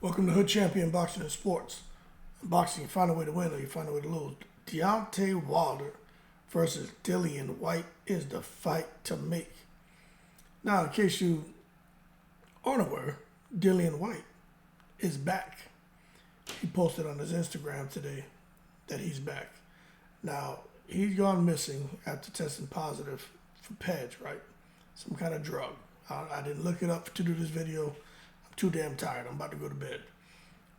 Welcome to Hood Champion Boxing and Sports. In boxing, you find a way to win or you find a way to lose. Deontay Wilder versus Dillian White is the fight to make. Now, in case you aren't aware, Dillian White is back. He posted on his Instagram today that he's back. Now, he's gone missing after testing positive for Paydays, right? Some kind of drug. I didn't look it up to do this video. I'm too damn tired. I'm about to go to bed.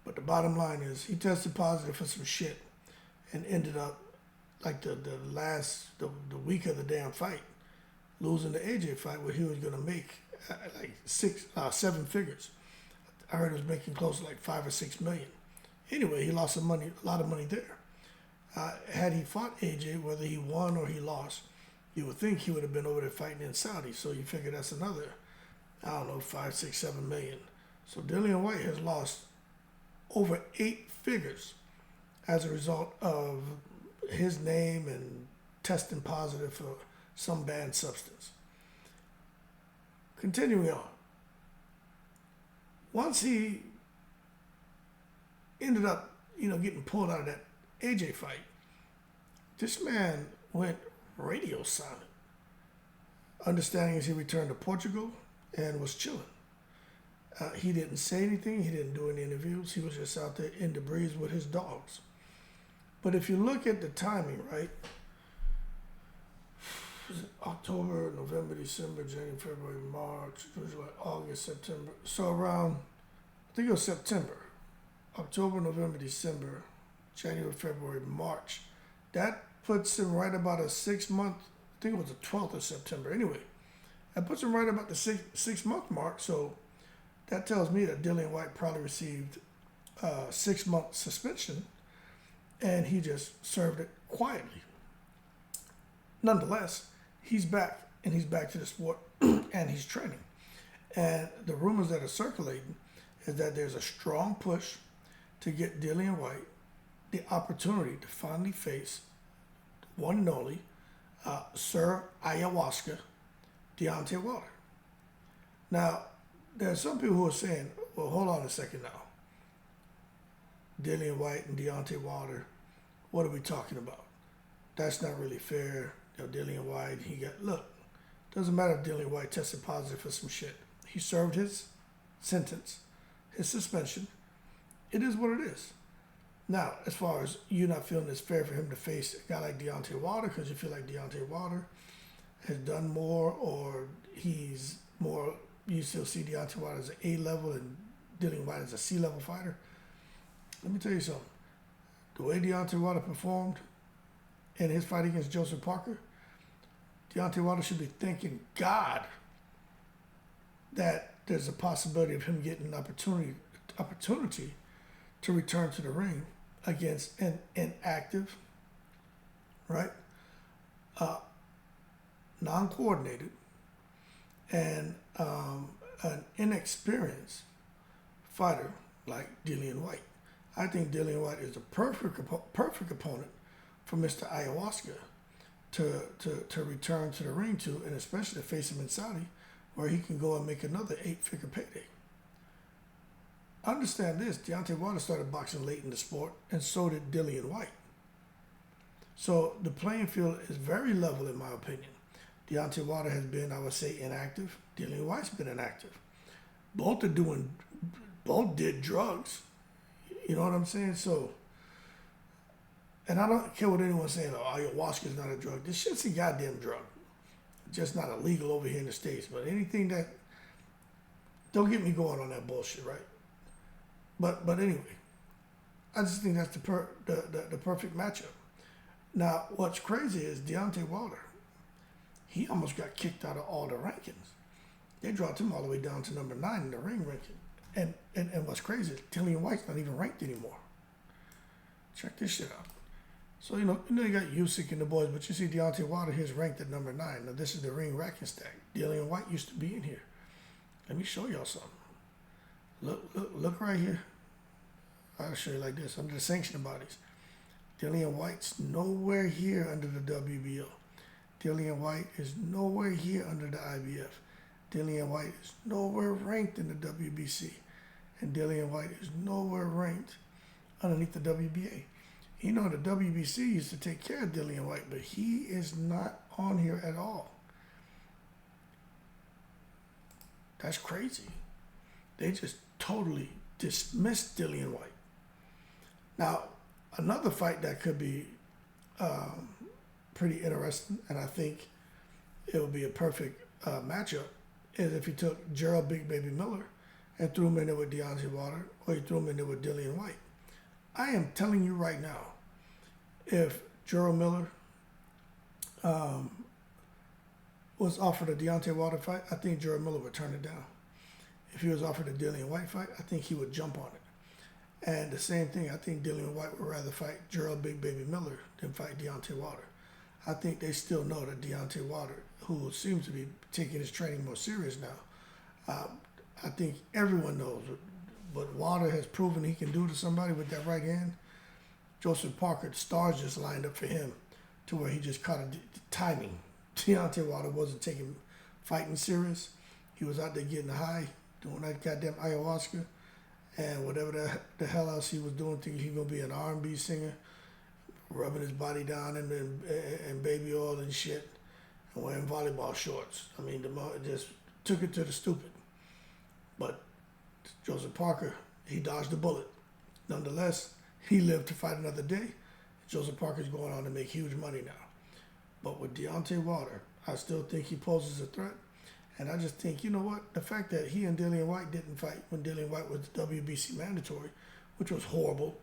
But the bottom line is he tested positive for some shit and ended up like the week of the damn fight, losing the AJ fight where he was gonna make like 7 figures. I heard he was making close to like 5 or 6 million. Anyway, he lost some money, a lot of money there. Had he fought AJ, whether he won or he lost, you would think he would have been over there fighting in Saudi. So you figure that's another, I don't know, 5, 6, 7 million. So Dillian White has lost over 8 figures as a result of his name and testing positive for some banned substance. Continuing on. Once he ended up, getting pulled out of that AJ fight, this man went radio silent. Understanding as he returned to Portugal and was chilling. He didn't say anything. He didn't do any interviews. He was just out there in the breeze with his dogs. But if you look at the timing, right? October, November, December, January, February, March, July, August, September. So around, I think it was September. October, November, December, January, February, March. That puts him right about a 6-month, I think it was the 12th of September. Anyway, that puts him right about the 6-month mark. So that tells me that Dillian White probably received a 6-month suspension and he just served it quietly. Nonetheless, he's back and he's back to the sport and he's training. And the rumors that are circulating is that there's a strong push to get Dillian White the opportunity to finally face one and only Sir Ayahuasca, Deontay Wilder. Now, there are some people who are saying, well, hold on a second now. Dillian White and Deontay Wilder, what are we talking about? That's not really fair. Dillian White, look, doesn't matter if Dillian White tested positive for some shit. He served his sentence, his suspension. It is what it is. Now, as far as you not feeling it's fair for him to face a guy like Deontay Wilder because you feel like Deontay Wilder has done more or he's more, you still see Deontay Wilder as an A-level and Dillian White as a C-level fighter. Let me tell you something. The way Deontay Wilder performed in his fight against Joseph Parker, Deontay Wilder should be thanking God that there's a possibility of him getting an opportunity to return to the ring against an inactive, right, non-coordinated, and an inexperienced fighter like Dillian White. I think Dillian White is the perfect opponent for Mr. Ayahuasca to return to the ring to, and especially to face him in Saudi, where he can go and make another 8-figure payday. Understand this, Deontay Wilder started boxing late in the sport, and so did Dillian White. So the playing field is very level in my opinion. Deontay Wilder has been, I would say, inactive. Dillian White's been inactive. Both did drugs. You know what I'm saying? So, and I don't care what anyone's saying, ayahuasca is not a drug. This shit's a goddamn drug. Just not illegal over here in the States. But anything that, don't get me going on that bullshit, right? But anyway, I just think that's the perfect matchup. Now, what's crazy is Deontay Wilder, he almost got kicked out of all the rankings. They dropped him all the way down to number 9 in the ring ranking. And what's crazy is Dillian White's not even ranked anymore. Check this shit out. So, you got Usyk and the boys, but you see Deontay Wilder here is ranked at number 9. Now, this is the ring ranking stack. Dillian White used to be in here. Let me show y'all something. Look right here. I'll show you like this. Under the sanctioning bodies. Dillian White's nowhere here under the WBO. Dillian White is nowhere here under the IBF. Dillian White is nowhere ranked in the WBC. and Dillian White is nowhere ranked underneath the WBA. You know, the WBC used to take care of Dillian White, but he is not on here at all. That's crazy. They just totally dismissed Dillian White. Now, another fight that could be pretty interesting, and I think it would be a perfect matchup, is if you took Gerald Big Baby Miller and threw him in there with Deontay Wilder, or you threw him in there with Dillian White. I am telling you right now, if Gerald Miller was offered a Deontay Wilder fight, I think Gerald Miller would turn it down. If he was offered a Dillian White fight, I think he would jump on it. And the same thing, I think Dillian White would rather fight Gerald Big Baby Miller than fight Deontay Wilder. I think they still know that Deontay Wilder, who seems to be taking his training more serious now, I think everyone knows what Wilder has proven he can do to somebody with that right hand. Joseph Parker, the stars just lined up for him to where he just caught the timing. Deontay Wilder wasn't taking fighting serious. He was out there getting high, doing that goddamn ayahuasca, and whatever the hell else he was doing, thinking he was going to be an R&B singer, rubbing his body down in baby oil and shit, and wearing volleyball shorts. I mean, just took it to the stupid. But Joseph Parker, he dodged the bullet. Nonetheless, he lived to fight another day. Joseph Parker's going on to make huge money now. But with Deontay Wilder, I still think he poses a threat. And I just think, you know what? The fact that he and Dillian White didn't fight when Dillian White was WBC mandatory, which was horrible.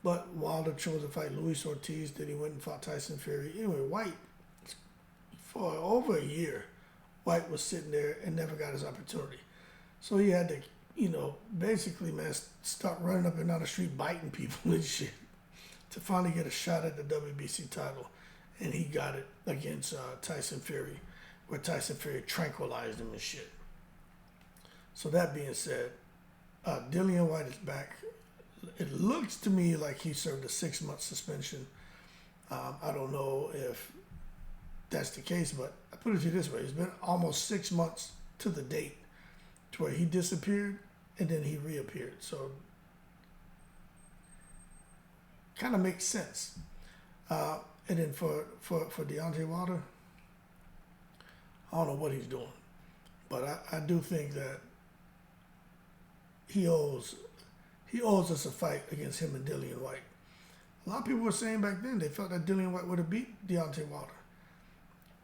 But Wilder chose to fight Luis Ortiz, then he went and fought Tyson Fury. Anyway, White, for over a year, White was sitting there and never got his opportunity. So he had to, you know, basically, man, start running up and down the street biting people and shit to finally get a shot at the WBC title. And he got it against Tyson Fury, where Tyson Fury tranquilized him and shit. So that being said, Dillian White is back. It looks to me like he served a 6-month suspension. I don't know if that's the case, but I put it to you this way. It's been almost 6 months to the date to where he disappeared and then he reappeared. So kind of makes sense. And then for Deontay Wilder, I don't know what he's doing, but I do think that he owes us a fight against him and Dillian White. A lot of people were saying back then they felt that Dillian White would have beat Deontay Wilder.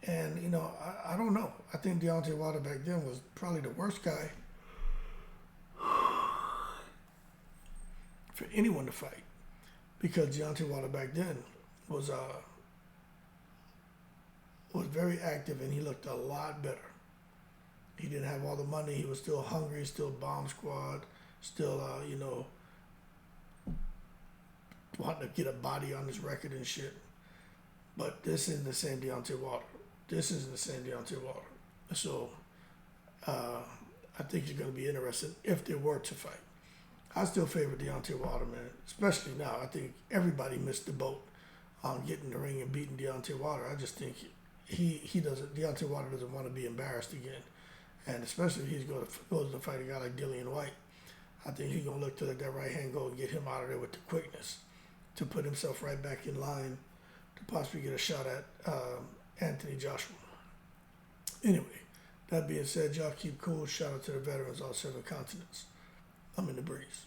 And, you know, I don't know. I think Deontay Wilder back then was probably the worst guy for anyone to fight, because Deontay Wilder back then was very active and he looked a lot better. He didn't have all the money. He was still hungry, still bomb squad, still, you know, wanting to get a body on his record and shit. But this isn't the same Deontay Wilder. This isn't the same Deontay Wilder. So I think it's going to be interesting if they were to fight. I still favor Deontay Wilder, man, especially now. I think everybody missed the boat on getting in the ring and beating Deontay Wilder. I just think Deontay Wilder doesn't want to be embarrassed again. And especially if he's going to fight a guy like Dillian White, I think he's going to look to let that right hand go and get him out of there with the quickness to put himself right back in line to possibly get a shot at Anthony Joshua. Anyway, that being said, y'all keep cool. Shout out to the veterans, all 7 continents. I'm in the breeze.